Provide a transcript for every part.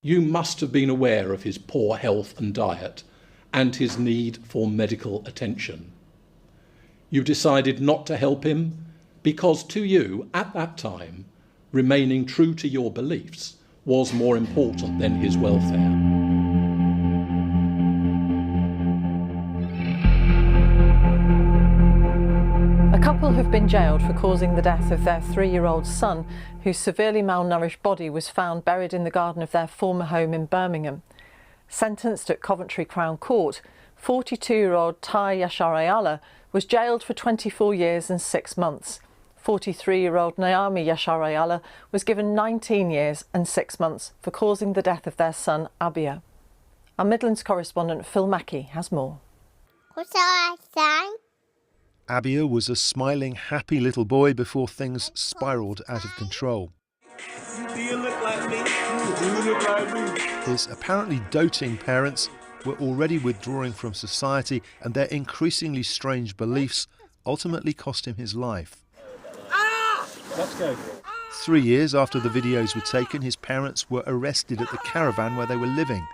You must have been aware of his poor health and diet and his need for medical attention. You decided not to help him because to you, at that time, remaining true to your beliefs was more important than his welfare. A couple have been jailed for causing the death of their 3-year-old son, whose severely malnourished body was found buried in the garden of their former home in Birmingham. Sentenced at Coventry Crown Court, 42-year-old Tai Yasharahyalah was jailed for 24 years and 6 months. 43-year-old Naiyahmi Yasharahyalah was given 19 years and 6 months for causing the death of their son Abia. Our Midlands correspondent Phil Mackey has more. Abia was a smiling, happy little boy before things spiralled out of control. Do you look like me? Do you look like me? His apparently doting parents were already withdrawing from society, and their increasingly strange beliefs ultimately cost him his life. Let's go. 3 years after the videos were taken, his parents were arrested at the caravan where they were living.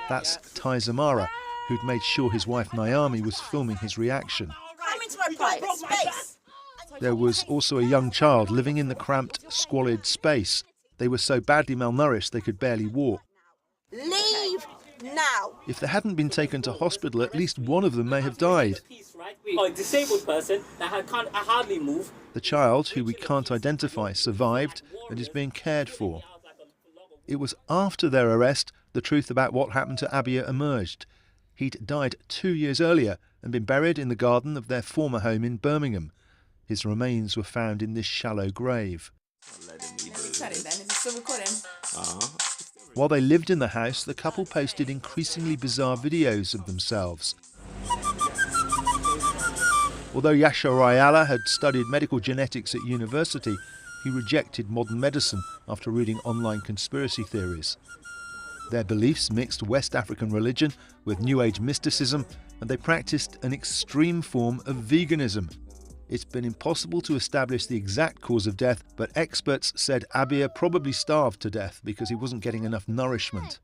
That's Tai Zamara, who'd made sure his wife Naiyahmi was filming his reaction. There was also a young child living in the cramped, squalid space. They were so badly malnourished they could barely walk. Leave now! If they hadn't been taken to hospital, at least one of them may have died. A disabled person that can't hardly move. The child, who we can't identify, survived and is being cared for. It was after their arrest the truth about what happened to Abia emerged. He'd died 2 years earlier and been buried in the garden of their former home in Birmingham. His remains were found in this shallow grave. While they lived in the house, the couple posted increasingly bizarre videos of themselves. Although Yasharahyalah had studied medical genetics at university, he rejected modern medicine after reading online conspiracy theories. Their beliefs mixed West African religion with New Age mysticism, and they practiced an extreme form of veganism. It's been impossible to establish the exact cause of death, but experts said Abia probably starved to death because he wasn't getting enough nourishment.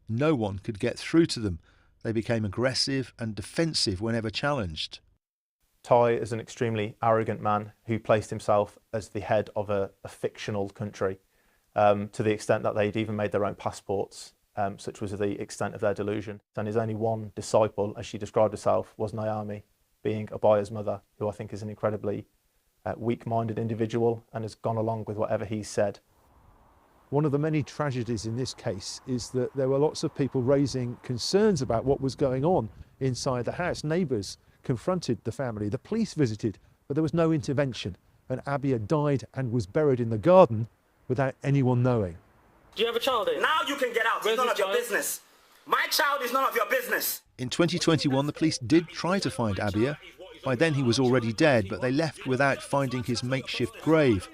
No one could get through to them. They became aggressive and defensive whenever challenged. Tai is an extremely arrogant man who placed himself as the head of a fictional country, to the extent that they'd even made their own passports, such was the extent of their delusion. And his only one disciple, as she described herself, was Naiyahmi, being Abaya's mother, who I think is an incredibly weak-minded individual and has gone along with whatever he said. One of the many tragedies in this case is that there were lots of people raising concerns about what was going on inside the house. Neighbours confronted the family, the police visited, but there was no intervention, and Abia died and was buried in the garden without anyone knowing. Do you have a child here? Now you can get out. It's none of your business. My child is none of your business. In 2021, the police did try to find Abia. By then he was already dead, but they left without finding his makeshift grave.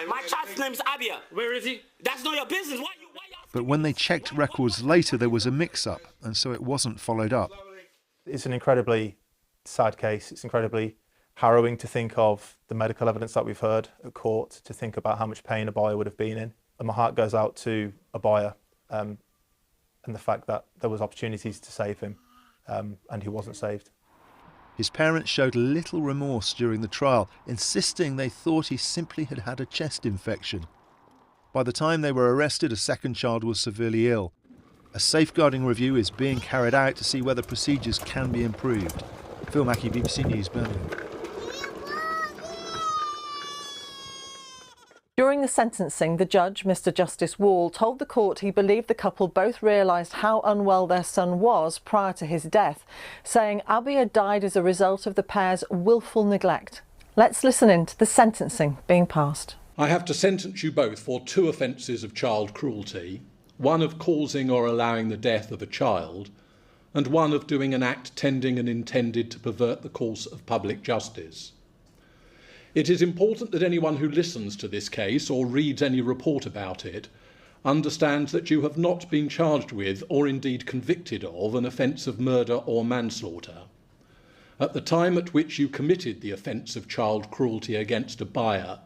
My child's name's Abia. Where is he? That's not your business. Why you But when they checked records later, there was a mix-up, and so it wasn't followed up. It's an incredibly sad case. It's incredibly harrowing to think of the medical evidence that we've heard at court, to think about how much pain Abaya would have been in. And my heart goes out to Abaya and the fact that there was opportunities to save him and he wasn't saved. His parents showed little remorse during the trial, insisting they thought he simply had had a chest infection. By the time they were arrested, a second child was severely ill. A safeguarding review is being carried out to see whether procedures can be improved. Phil Mackey, BBC News, Birmingham. During the sentencing, the judge, Mr Justice Wall, told the court he believed the couple both realised how unwell their son was prior to his death, saying Abia died as a result of the pair's willful neglect. Let's listen in to the sentencing being passed. I have to sentence you both for 2 offences of child cruelty, one of causing or allowing the death of a child, and one of doing an act tending and intended to pervert the course of public justice. It is important that anyone who listens to this case or reads any report about it understands that you have not been charged with or indeed convicted of an offence of murder or manslaughter. At the time at which you committed the offence of child cruelty against Abaya,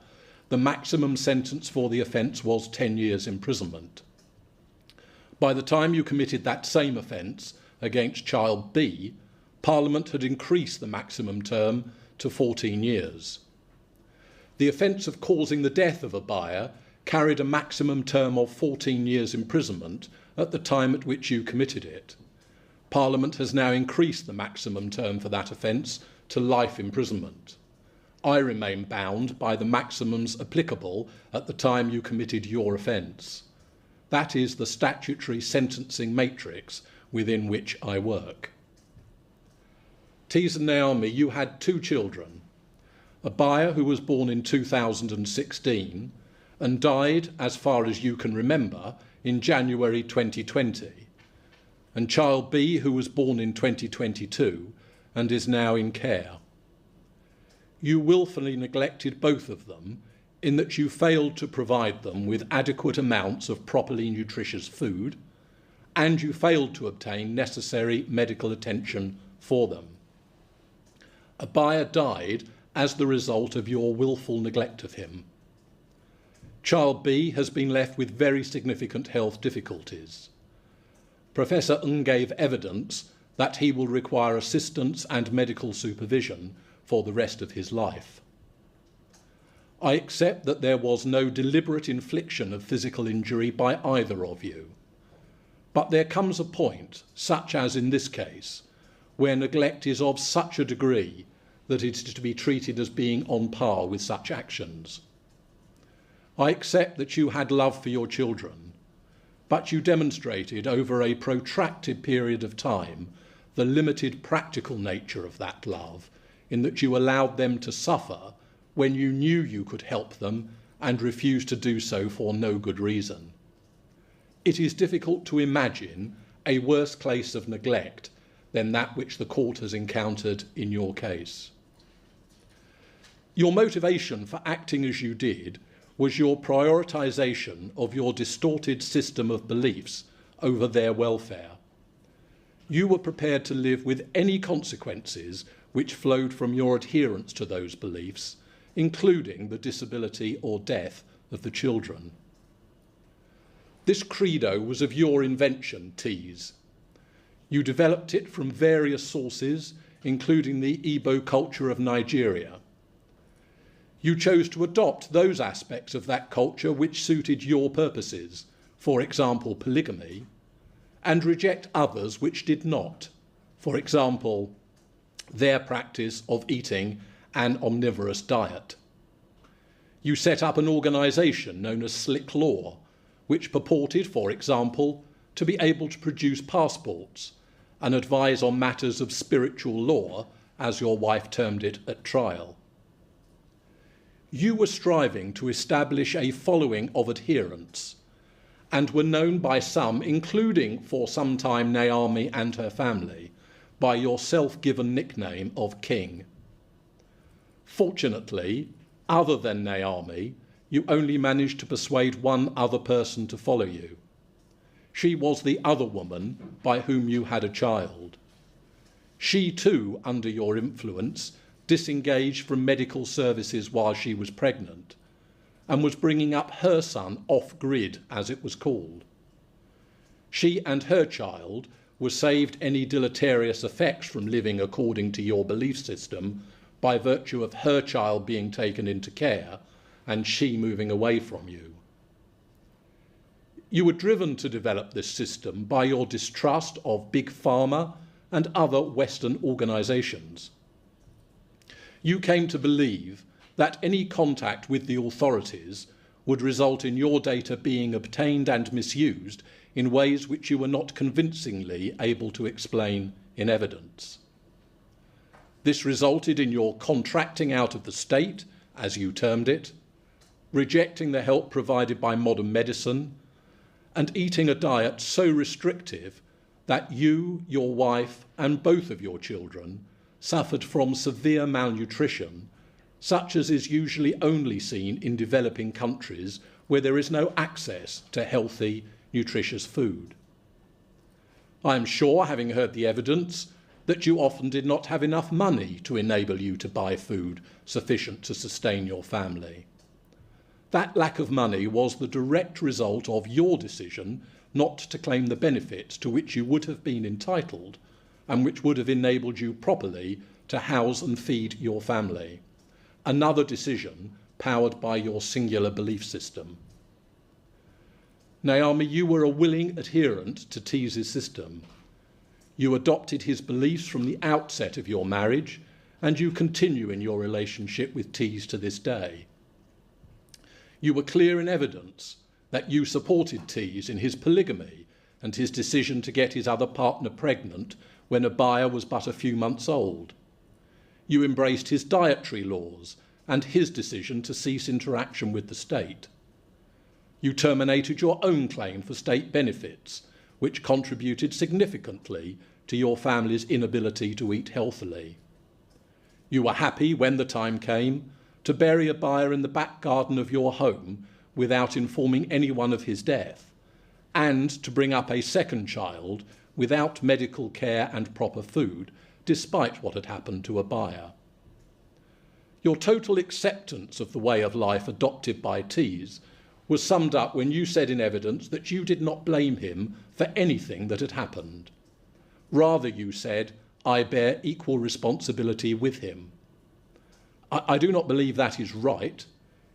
the maximum sentence for the offence was 10 years imprisonment. By the time you committed that same offence against child B, Parliament had increased the maximum term to 14 years. The offence of causing the death of a buyer carried a maximum term of 14 years imprisonment at the time at which you committed it. Parliament has now increased the maximum term for that offence to life imprisonment. I remain bound by the maximums applicable at the time you committed your offence. That is the statutory sentencing matrix within which I work. Tai and Naiyahmi, you had 2 children, a buyer who was born in 2016 and died, as far as you can remember, in January 2020, and child B, who was born in 2022 and is now in care. You willfully neglected both of them in that you failed to provide them with adequate amounts of properly nutritious food, and you failed to obtain necessary medical attention for them. A buyer died as the result of your willful neglect of him. Child B has been left with very significant health difficulties. Professor Ng gave evidence that he will require assistance and medical supervision for the rest of his life. I accept that there was no deliberate infliction of physical injury by either of you. But there comes a point, such as in this case, where neglect is of such a degree that it is to be treated as being on par with such actions. I accept that you had love for your children, but you demonstrated over a protracted period of time the limited practical nature of that love, in that you allowed them to suffer when you knew you could help them and refused to do so for no good reason. It is difficult to imagine a worse case of neglect than that which the court has encountered in your case. Your motivation for acting as you did was your prioritisation of your distorted system of beliefs over their welfare. You were prepared to live with any consequences which flowed from your adherence to those beliefs, including the disability or death of the children. This credo was of your invention, Tees. You developed it from various sources, including the Igbo culture of Nigeria. You chose to adopt those aspects of that culture which suited your purposes, for example, polygamy, and reject others which did not, for example, their practice of eating an omnivorous diet. You set up an organisation known as Slick Law, which purported, for example, to be able to produce passports and advise on matters of spiritual law, as your wife termed it at trial. You were striving to establish a following of adherents, and were known by some, including for some time Naiyahmi and her family, by your self-given nickname of King. Fortunately, other than Naiyahmi, you only managed to persuade one other person to follow you. She was the other woman by whom you had a child. She too, under your influence, disengaged from medical services while she was pregnant, and was bringing up her son off-grid, as it was called. She and her child were saved any deleterious effects from living according to your belief system by virtue of her child being taken into care and she moving away from you. You were driven to develop this system by your distrust of Big Pharma and other Western organisations. You came to believe that any contact with the authorities would result in your data being obtained and misused in ways which you were not convincingly able to explain in evidence. This resulted in your contracting out of the state, as you termed it, rejecting the help provided by modern medicine, and eating a diet so restrictive that you, your wife, and both of your children suffered from severe malnutrition, such as is usually only seen in developing countries where there is no access to healthy, nutritious food. I am sure, having heard the evidence, that you often did not have enough money to enable you to buy food sufficient to sustain your family. That lack of money was the direct result of your decision not to claim the benefits to which you would have been entitled and which would have enabled you properly to house and feed your family. Another decision powered by your singular belief system. Naiyahmi, you were a willing adherent to Tees's system. You adopted his beliefs from the outset of your marriage, and you continue in your relationship with Tees to this day. You were clear in evidence that you supported Tees in his polygamy and his decision to get his other partner pregnant when Abaya was but a few months old. You embraced his dietary laws and his decision to cease interaction with the state. You terminated your own claim for state benefits, which contributed significantly to your family's inability to eat healthily. You were happy, when the time came, to bury Abaya in the back garden of your home without informing anyone of his death, and to bring up a second child without medical care and proper food, despite what had happened to Abaya. Your total acceptance of the way of life adopted by Tees was summed up when you said in evidence that you did not blame him for anything that had happened. Rather, you said, I bear equal responsibility with him. I do not believe that is right.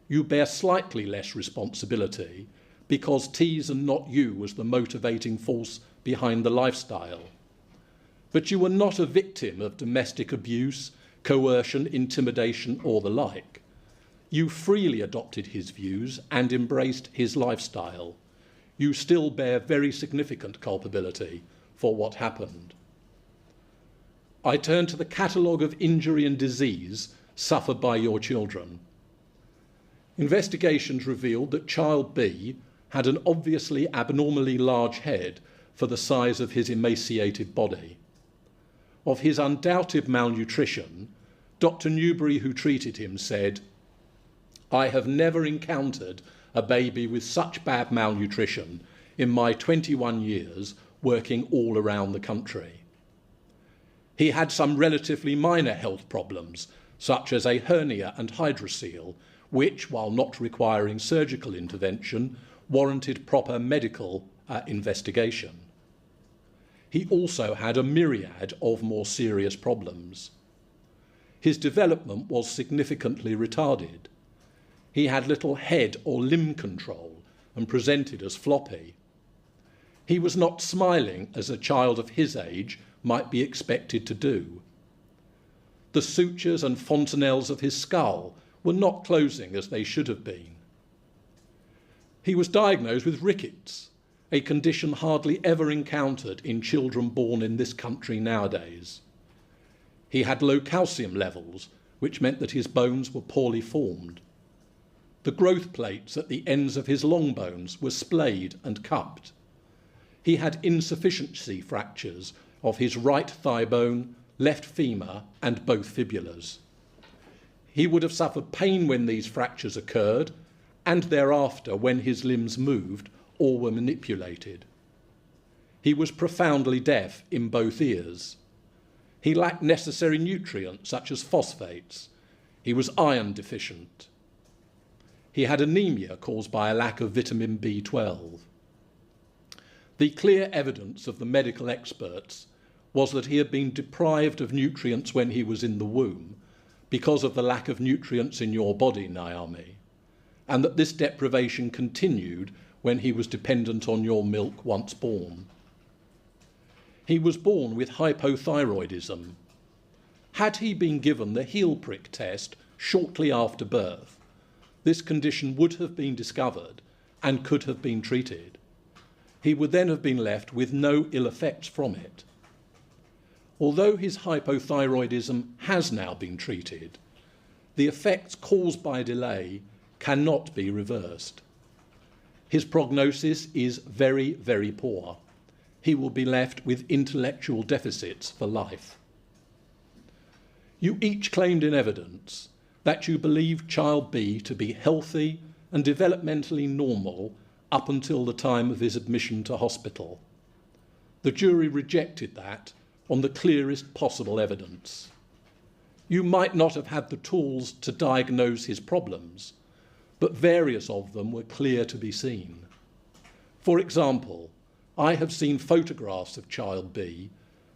You bear slightly less responsibility because Tees and not you was the motivating force behind the lifestyle. But you were not a victim of domestic abuse, coercion, intimidation, or the like. You freely adopted his views and embraced his lifestyle. You still bear very significant culpability for what happened. I turn to the catalogue of injury and disease suffered by your children. Investigations revealed that child B had an obviously abnormally large head for the size of his emaciated body. Of his undoubted malnutrition, Dr. Newbury, who treated him, said, I have never encountered a baby with such bad malnutrition in my 21 years working all around the country. He had some relatively minor health problems, such as a hernia and hydrocele, which, while not requiring surgical intervention, warranted proper medical investigation. He also had a myriad of more serious problems. His development was significantly retarded. He had little head or limb control and presented as floppy. He was not smiling as a child of his age might be expected to do. The sutures and fontanelles of his skull were not closing as they should have been. He was diagnosed with rickets, a condition hardly ever encountered in children born in this country nowadays. He had low calcium levels, which meant that his bones were poorly formed. The growth plates at the ends of his long bones were splayed and cupped. He had insufficiency fractures of his right thigh bone, left femur, and both fibulas. He would have suffered pain when these fractures occurred, and thereafter when his limbs moved or were manipulated. He was profoundly deaf in both ears. He lacked necessary nutrients such as phosphates. He was iron deficient. He had anemia caused by a lack of vitamin B12. The clear evidence of the medical experts was that he had been deprived of nutrients when he was in the womb because of the lack of nutrients in your body, Naiyahmi, and that this deprivation continued when he was dependent on your milk once born. He was born with hypothyroidism. Had he been given the heel prick test shortly after birth, this condition would have been discovered and could have been treated. He would then have been left with no ill effects from it. Although his hypothyroidism has now been treated, the effects caused by delay cannot be reversed. His prognosis is very, very poor. He will be left with intellectual deficits for life. You each claimed in evidence that you believed child B to be healthy and developmentally normal up until the time of his admission to hospital. The jury rejected that on the clearest possible evidence. You might not have had the tools to diagnose his problems, but various of them were clear to be seen. For example, I have seen photographs of child B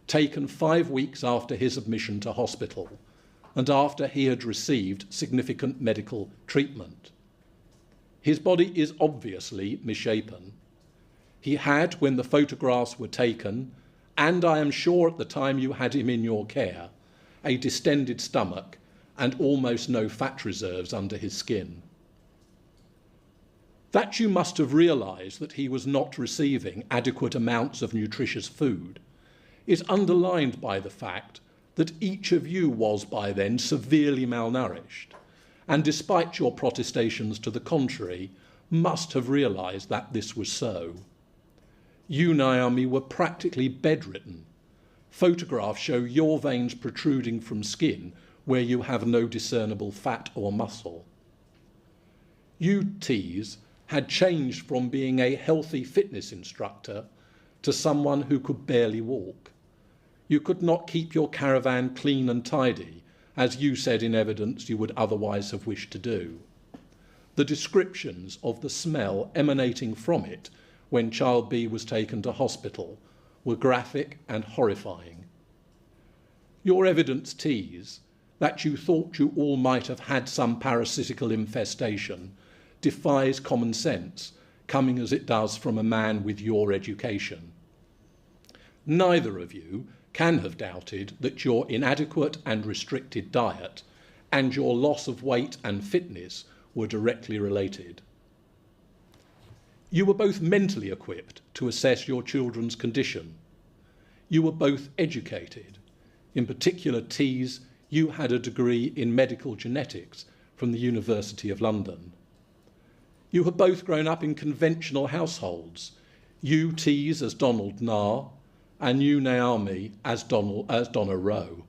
taken 5 weeks after his admission to hospital and after he had received significant medical treatment. His body is obviously misshapen. He had, when the photographs were taken, and I am sure at the time you had him in your care, a distended stomach and almost no fat reserves under his skin. That you must have realised that he was not receiving adequate amounts of nutritious food is underlined by the fact that each of you was by then severely malnourished, and despite your protestations to the contrary, must have realised that this was so. You, Naiyahmi, were practically bedridden. Photographs show your veins protruding from skin where you have no discernible fat or muscle. You, Tees, had changed from being a healthy fitness instructor to someone who could barely walk. You could not keep your caravan clean and tidy, as you said in evidence you would otherwise have wished to do. The descriptions of the smell emanating from it when child B was taken to hospital were graphic and horrifying. Your evidence, Tees, that you thought you all might have had some parasitical infestation defies common sense, coming as it does from a man with your education. Neither of you can have doubted that your inadequate and restricted diet and your loss of weight and fitness were directly related. You were both mentally equipped to assess your children's condition. You were both educated. In particular, Tees, you had a degree in medical genetics from the University of London. You had both grown up in conventional households. You, Tees, as Donald Nar, and you, Naiyahmi, as Donna Rowe.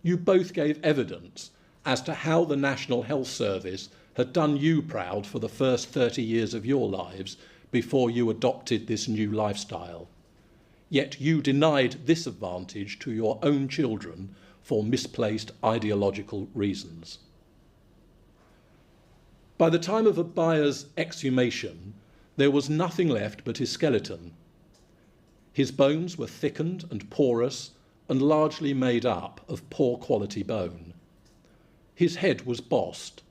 You both gave evidence as to how the National Health Service had done you proud for the first 30 years of your lives before you adopted this new lifestyle. Yet you denied this advantage to your own children for misplaced ideological reasons. By the time of Abaya's exhumation, there was nothing left but his skeleton. His bones were thickened and porous and largely made up of poor quality bone. His head was bossed.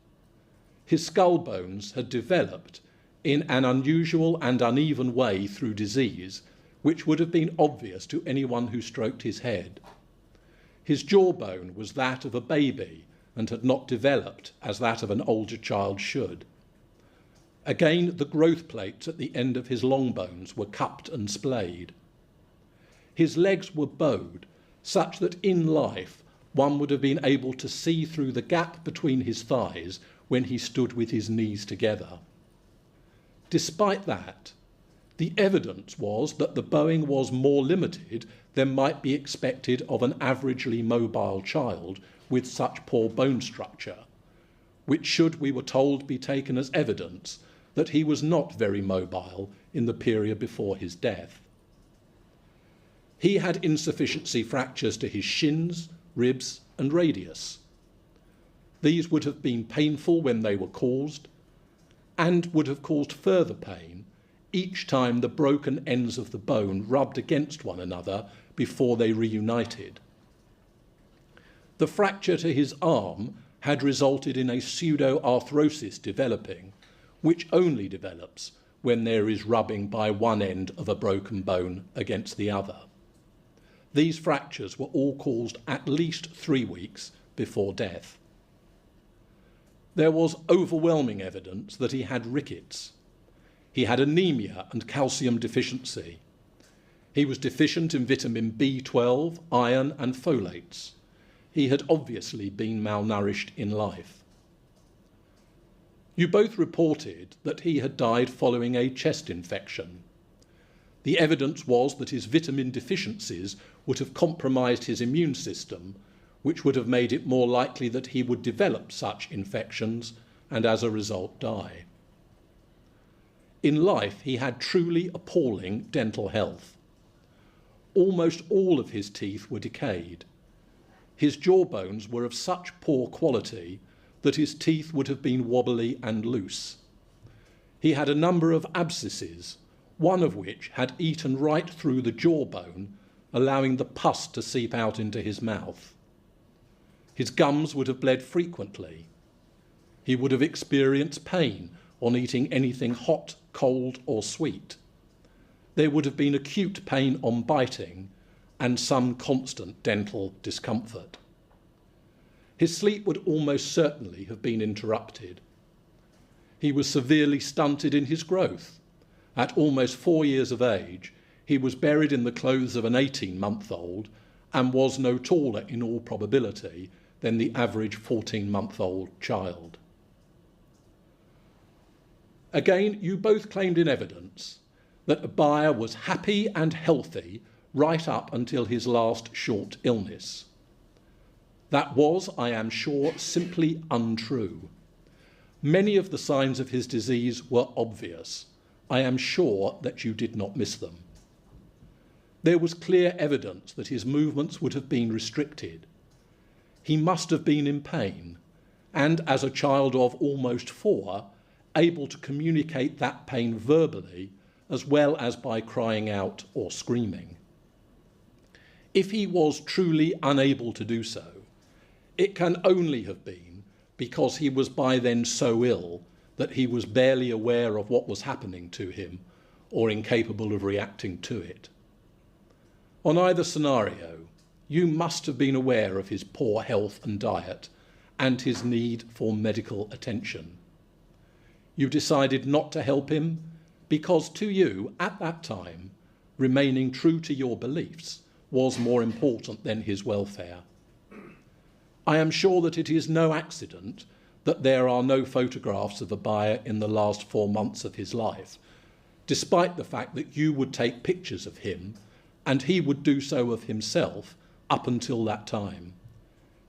His skull bones had developed in an unusual and uneven way through disease, which would have been obvious to anyone who stroked his head. His jawbone was that of a baby and had not developed as that of an older child should. Again, the growth plates at the end of his long bones were cupped and splayed. His legs were bowed, such that in life one would have been able to see through the gap between his thighs when he stood with his knees together. Despite that, the evidence was that the bowing was more limited than might be expected of an averagely mobile child with such poor bone structure, which should, we were told, be taken as evidence that he was not very mobile in the period before his death. He had insufficiency fractures to his shins, ribs, and radius. These would have been painful when they were caused, and would have caused further pain each time the broken ends of the bone rubbed against one another before they reunited. The fracture to his arm had resulted in a pseudo-arthrosis developing, which only develops when there is rubbing by one end of a broken bone against the other. These fractures were all caused at least 3 weeks before death. There was overwhelming evidence that he had rickets. He had anemia and calcium deficiency. He was deficient in vitamin B12, iron, and folates. He had obviously been malnourished in life. You both reported that he had died following a chest infection. The evidence was that his vitamin deficiencies would have compromised his immune system, which would have made it more likely that he would develop such infections and as a result die. In life, he had truly appalling dental health. Almost all of his teeth were decayed. His jawbones were of such poor quality that his teeth would have been wobbly and loose. He had a number of abscesses, one of which had eaten right through the jawbone, allowing the pus to seep out into his mouth. His gums would have bled frequently. He would have experienced pain on eating anything hot, cold, or sweet. There would have been acute pain on biting and some constant dental discomfort. His sleep would almost certainly have been interrupted. He was severely stunted in his growth. At almost 4 years of age, he was buried in the clothes of an 18-month-old and was no taller in all probability than the average 14-month-old child. Again, you both claimed in evidence that Abaya was happy and healthy right up until his last short illness. That was, I am sure, simply untrue. Many of the signs of his disease were obvious. I am sure that you did not miss them. There was clear evidence that his movements would have been restricted. He must have been in pain, and as a child of almost 4, able to communicate that pain verbally as well as by crying out or screaming. If he was truly unable to do so, it can only have been because he was by then so ill that he was barely aware of what was happening to him or incapable of reacting to it. On either scenario, you must have been aware of his poor health and diet and his need for medical attention. You decided not to help him because to you, at that time, remaining true to your beliefs was more important than his welfare. I am sure that it is no accident that there are no photographs of Abaya in the last 4 months of his life, despite the fact that you would take pictures of him and he would do so of himself up until that time.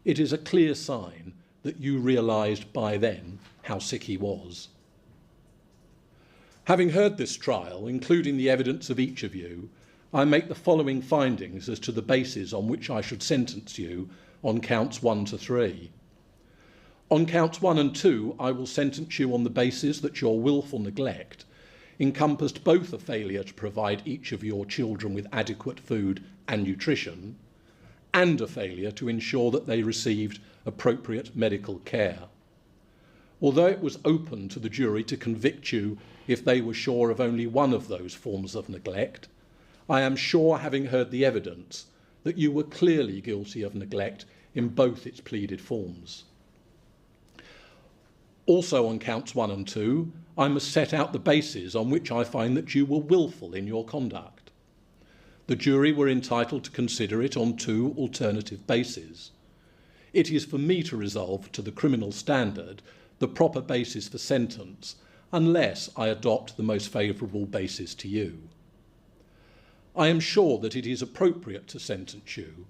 It is a clear sign that you realised by then how sick he was. Having heard this trial, including the evidence of each of you, I make the following findings as to the basis on which I should sentence you on counts 1 to 3. On counts 1 and 2, I will sentence you on the basis that your willful neglect encompassed both a failure to provide each of your children with adequate food and nutrition, and a failure to ensure that they received appropriate medical care. Although it was open to the jury to convict you if they were sure of only one of those forms of neglect, I am sure, having heard the evidence, that you were clearly guilty of neglect in both its pleaded forms. Also on counts 1 and 2, I must set out the basis on which I find that you were willful in your conduct. The jury were entitled to consider it on 2 alternative bases. It is for me to resolve to the criminal standard the proper basis for sentence, unless I adopt the most favourable basis to you. I am sure that it is appropriate to sentence you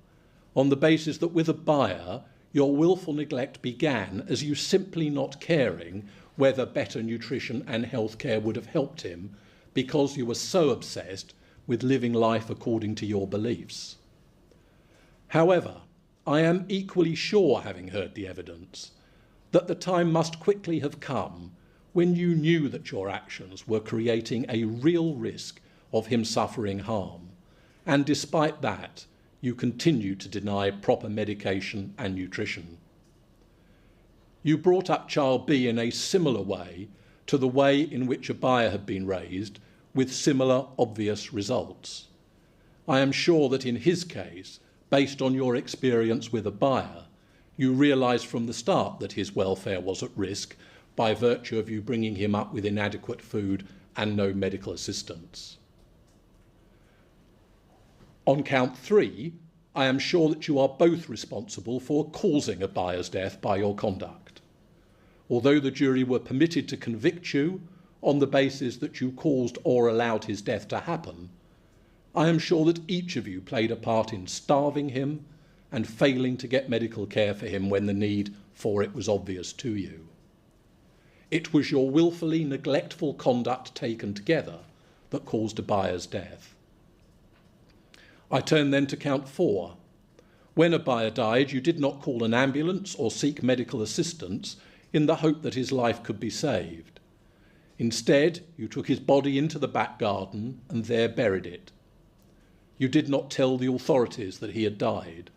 on the basis that with Abaya, your willful neglect began as you simply not caring whether better nutrition and health care would have helped him because you were so obsessed with living life according to your beliefs. However, I am equally sure, having heard the evidence, that the time must quickly have come when you knew that your actions were creating a real risk of him suffering harm, and despite that, you continued to deny proper medication and nutrition. You brought up child B in a similar way to the way in which Abaya had been raised, with similar obvious results. I am sure that in his case, based on your experience with Abaya, you realised from the start that his welfare was at risk by virtue of you bringing him up with inadequate food and no medical assistance. On count 3, I am sure that you are both responsible for causing Abaya's death by your conduct. Although the jury were permitted to convict you on the basis that you caused or allowed his death to happen, I am sure that each of you played a part in starving him and failing to get medical care for him when the need for it was obvious to you. It was your willfully neglectful conduct taken together that caused Abaya's death. I turn then to count 4. When Abaya died, you did not call an ambulance or seek medical assistance in the hope that his life could be saved. Instead, you took his body into the back garden and there buried it. You did not tell the authorities that he had died.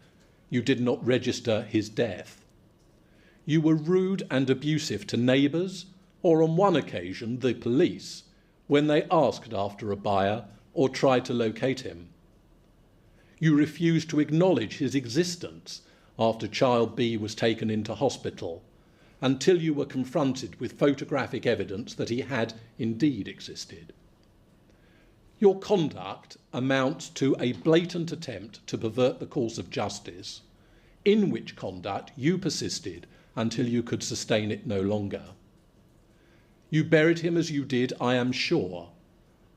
You did not register his death. You were rude and abusive to neighbours, or on one occasion the police, when they asked after a buyer or tried to locate him. You refused to acknowledge his existence after child B was taken into hospital, until you were confronted with photographic evidence that he had indeed existed. Your conduct amounts to a blatant attempt to pervert the course of justice, in which conduct you persisted until you could sustain it no longer. You buried him as you did, I am sure,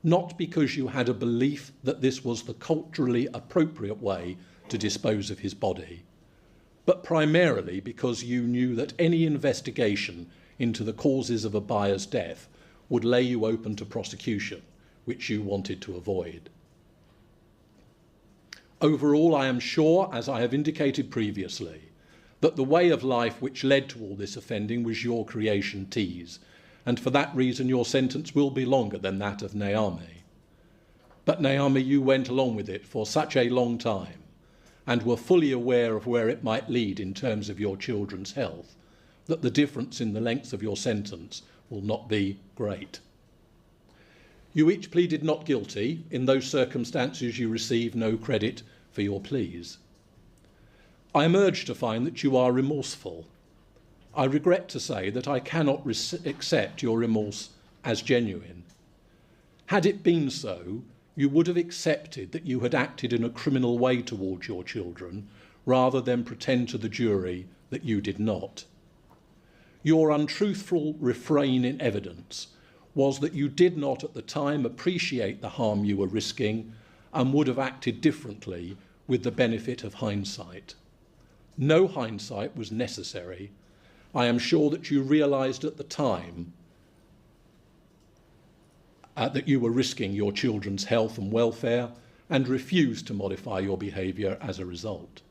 not because you had a belief that this was the culturally appropriate way to dispose of his body, but primarily because you knew that any investigation into the causes of a buyer's death would lay you open to prosecution, which you wanted to avoid. Overall, I am sure, as I have indicated previously, that the way of life which led to all this offending was your creation, T's, and for that reason your sentence will be longer than that of Naiyahmi. But Naiyahmi, you went along with it for such a long time, and were fully aware of where it might lead in terms of your children's health, that the difference in the length of your sentence will not be great. You each pleaded not guilty. In those circumstances you receive no credit for your pleas. I am urged to find that you are remorseful. I regret to say that I cannot accept your remorse as genuine. Had it been so, you would have accepted that you had acted in a criminal way towards your children, rather than pretend to the jury that you did not. Your untruthful refrain in evidence was that you did not at the time appreciate the harm you were risking and would have acted differently with the benefit of hindsight. No hindsight was necessary. I am sure that you realised at the time that you were risking your children's health and welfare and refused to modify your behaviour as a result.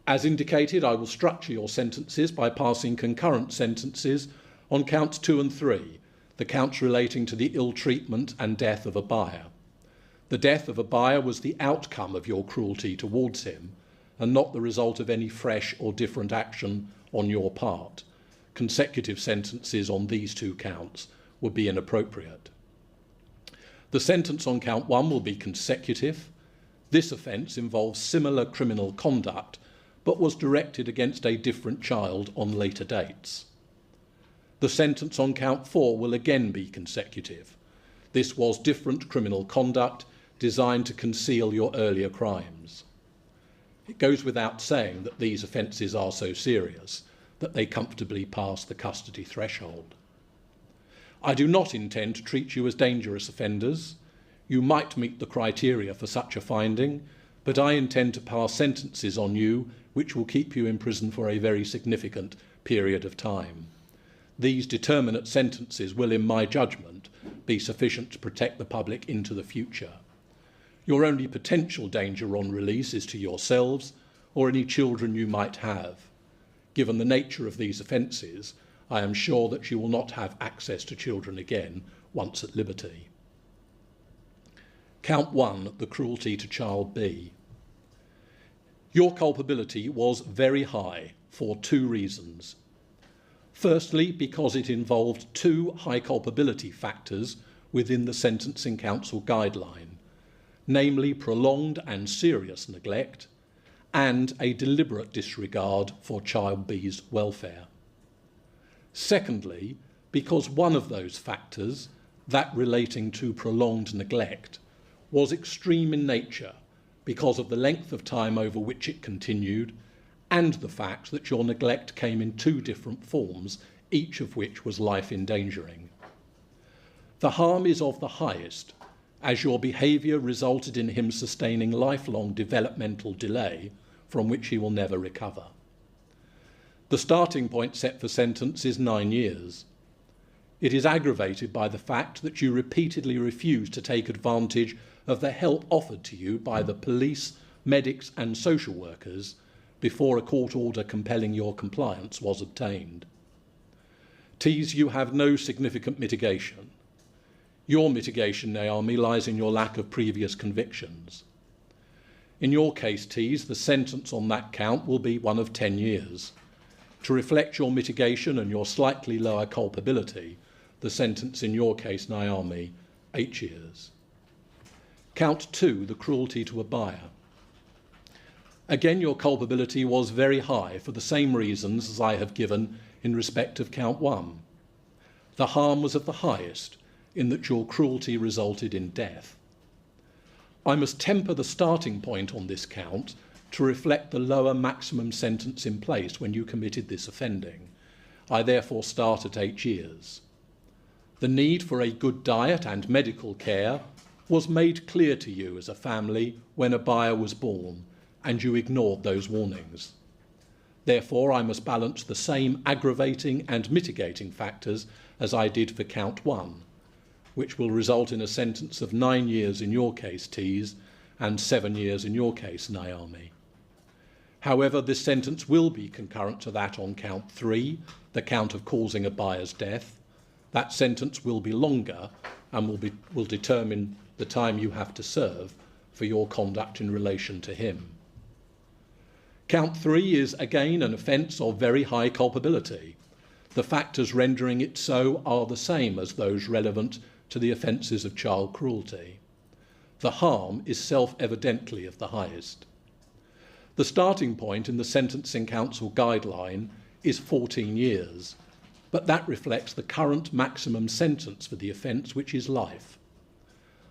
As indicated, I will structure your sentences by passing concurrent sentences on counts 2 and 3, the counts relating to the ill treatment and death of a buyer. The death of a buyer was the outcome of your cruelty towards him and not the result of any fresh or different action on your part. Consecutive sentences on these 2 counts would be inappropriate. The sentence on count 1 will be consecutive. This offence involves similar criminal conduct, but was directed against a different child on later dates. The sentence on count 4 will again be consecutive. This was different criminal conduct designed to conceal your earlier crimes. It goes without saying that these offences are so serious that they comfortably pass the custody threshold. I do not intend to treat you as dangerous offenders. You might meet the criteria for such a finding, but I intend to pass sentences on you which will keep you in prison for a very significant period of time. These determinate sentences will, in my judgment, be sufficient to protect the public into the future. Your only potential danger on release is to yourselves or any children you might have. Given the nature of these offences, I am sure that you will not have access to children again once at liberty. Count 1, the cruelty to child B. Your culpability was very high for 2 reasons. Firstly, because it involved 2 high culpability factors within the Sentencing Council guideline, namely prolonged and serious neglect and a deliberate disregard for child B's welfare. Secondly, because one of those factors, that relating to prolonged neglect, was extreme in nature because of the length of time over which it continued and the fact that your neglect came in 2 different forms, each of which was life-endangering. The harm is of the highest, as your behaviour resulted in him sustaining lifelong developmental delay from which he will never recover. The starting point set for sentence is 9 years. It is aggravated by the fact that you repeatedly refused to take advantage of the help offered to you by the police, medics and social workers before a court order compelling your compliance was obtained. Tees, you have no significant mitigation. Your mitigation, Naiyahmi, lies in your lack of previous convictions. In your case, Tees, the sentence on that count will be one of 10 years. To reflect your mitigation and your slightly lower culpability, the sentence in your case, Naiyahmi, 8 years. Count 2, the cruelty to a buyer. Again, your culpability was very high for the same reasons as I have given in respect of count 1. The harm was of the highest, in that your cruelty resulted in death. I must temper the starting point on this count to reflect the lower maximum sentence in place when you committed this offending. I therefore start at 8 years. The need for a good diet and medical care was made clear to you as a family when a buyer was born, and you ignored those warnings. Therefore, I must balance the same aggravating and mitigating factors as I did for count 1, which will result in a sentence of 9 years in your case, Tees, and 7 years in your case, Naiyahmi. However, this sentence will be concurrent to that on count 3, the count of causing a buyer's death. That sentence will be longer and will determine the time you have to serve for your conduct in relation to him. Count 3 is again an offence of very high culpability. The factors rendering it so are the same as those relevant to the offences of child cruelty. The harm is self-evidently of the highest. The starting point in the Sentencing Council guideline is 14 years, but that reflects the current maximum sentence for the offence, which is life.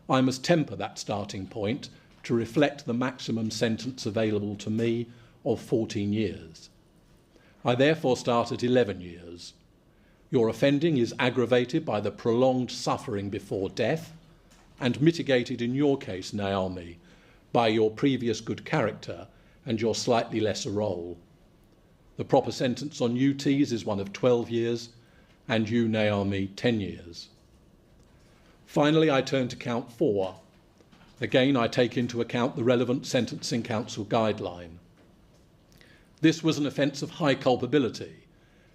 I must temper that starting point to reflect the maximum sentence available to me of 14 years. I therefore start at 11 years. Your offending is aggravated by the prolonged suffering before death and mitigated in your case, Naiyahmi, by your previous good character and your slightly lesser role. The proper sentence on you, Tees, is one of 12 years, and you, Naiyahmi, 10 years. Finally, I turn to count 4. Again, I take into account the relevant Sentencing Council guideline. This was an offence of high culpability,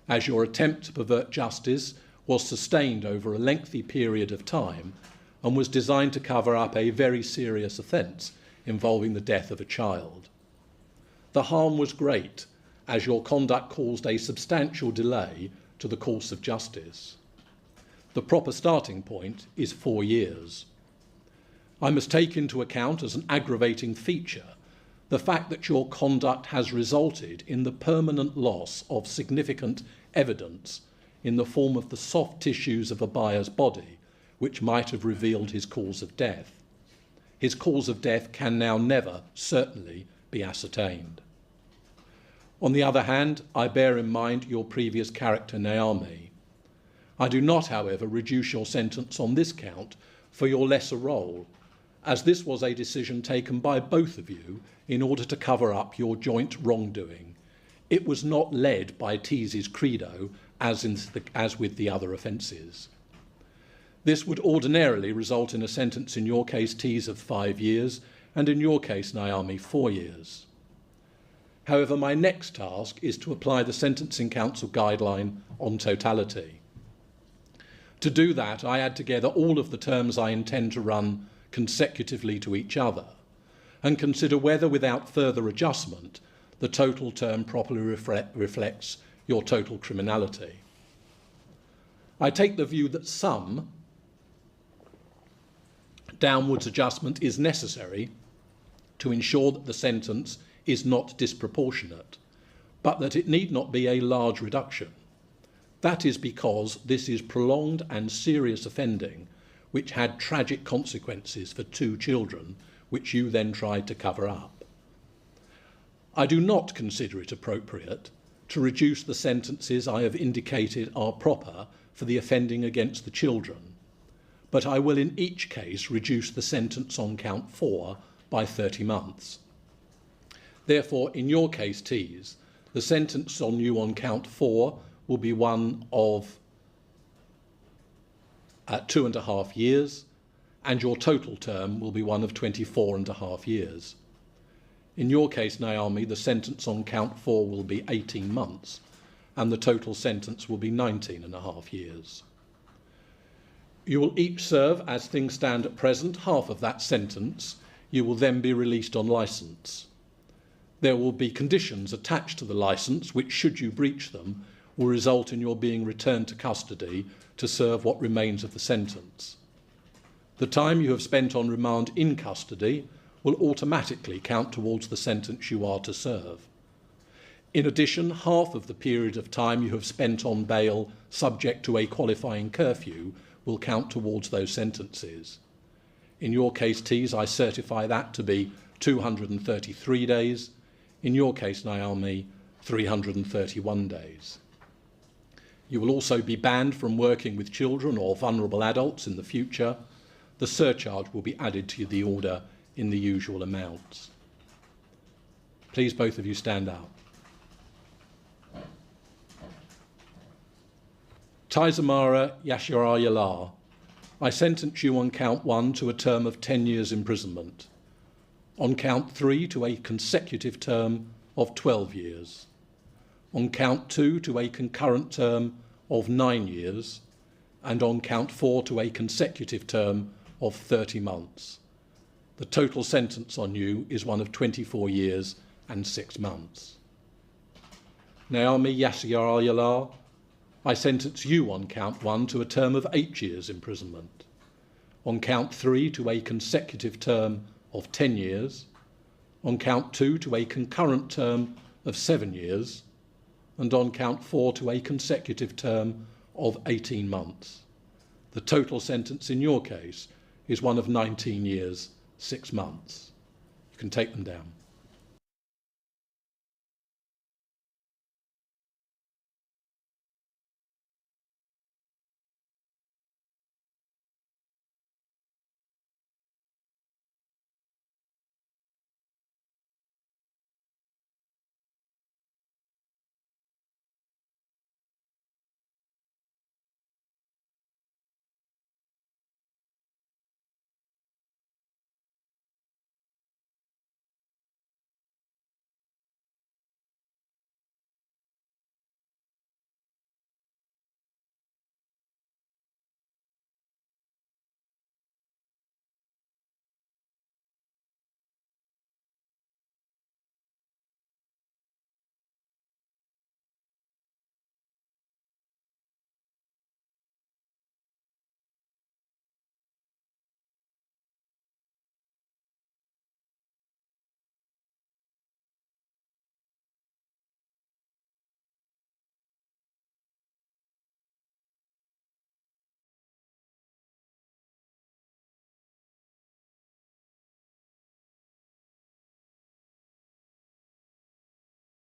as your attempt to pervert justice was sustained over a lengthy period of time and was designed to cover up a very serious offence involving the death of a child. The harm was great, as your conduct caused a substantial delay to the course of justice. The proper starting point is 4 years. I must take into account as an aggravating feature the fact that your conduct has resulted in the permanent loss of significant evidence in the form of the soft tissues of a buyer's body, which might have revealed his cause of death. His cause of death can now never, certainly, be ascertained. On the other hand, I bear in mind your previous character, Naiyahmi. I do not, however, reduce your sentence on this count for your lesser role, as this was a decision taken by both of you in order to cover up your joint wrongdoing. It was not led by Tees's credo, as with the other offences. This would ordinarily result in a sentence in your case, Tees, of 5 years, and in your case, Naiyahmi, 4 years. However, my next task is to apply the Sentencing Council guideline on totality. To do that, I add together all of the terms I intend to run consecutively to each other, and consider whether, without further adjustment, the total term properly reflects your total criminality. I take the view that some downwards adjustment is necessary to ensure that the sentence is not disproportionate, but that it need not be a large reduction. That is because this is prolonged and serious offending which had tragic consequences for 2 children, which you then tried to cover up. I do not consider it appropriate to reduce the sentences I have indicated are proper for the offending against the children, but I will in each case reduce the sentence on count 4 by 30 months. Therefore, in your case, Tees, the sentence on you on count 4 will be one of 2.5 years, and your total term will be one of 24.5 years. In your case, Naiyahmi, the sentence on count 4 will be 18 months, and the total sentence will be 19.5 years. You will each serve, as things stand at present, half of that sentence. You will then be released on licence. There will be conditions attached to the licence which, should you breach them, will result in your being returned to custody to serve what remains of the sentence. The time you have spent on remand in custody will automatically count towards the sentence you are to serve. In addition, half of the period of time you have spent on bail subject to a qualifying curfew will count towards those sentences. In your case, Tees, I certify that to be 233 days. In your case, Naiyahmi, 331 days. You will also be banned from working with children or vulnerable adults in the future. The surcharge will be added to the order in the usual amounts. Please, both of you, stand out. Tai and Naiyahmi Yasharahyalah, I sentence you on count 1 to a term of 10 years imprisonment, on count 3 to a consecutive term of 12 years, on count 2 to a concurrent term of 9 years, and on count 4 to a consecutive term of 30 months. The total sentence on you is one of 24 years and 6 months. Naiyahmi Yasharahyalah, I sentence you on count 1 to a term of 8 years imprisonment, on count 3 to a consecutive term of 10 years, on count 2 to a concurrent term of 7 years, and on count 4 to a consecutive term of 18 months. The total sentence in your case is one of 19 years, 6 months. You can take them down.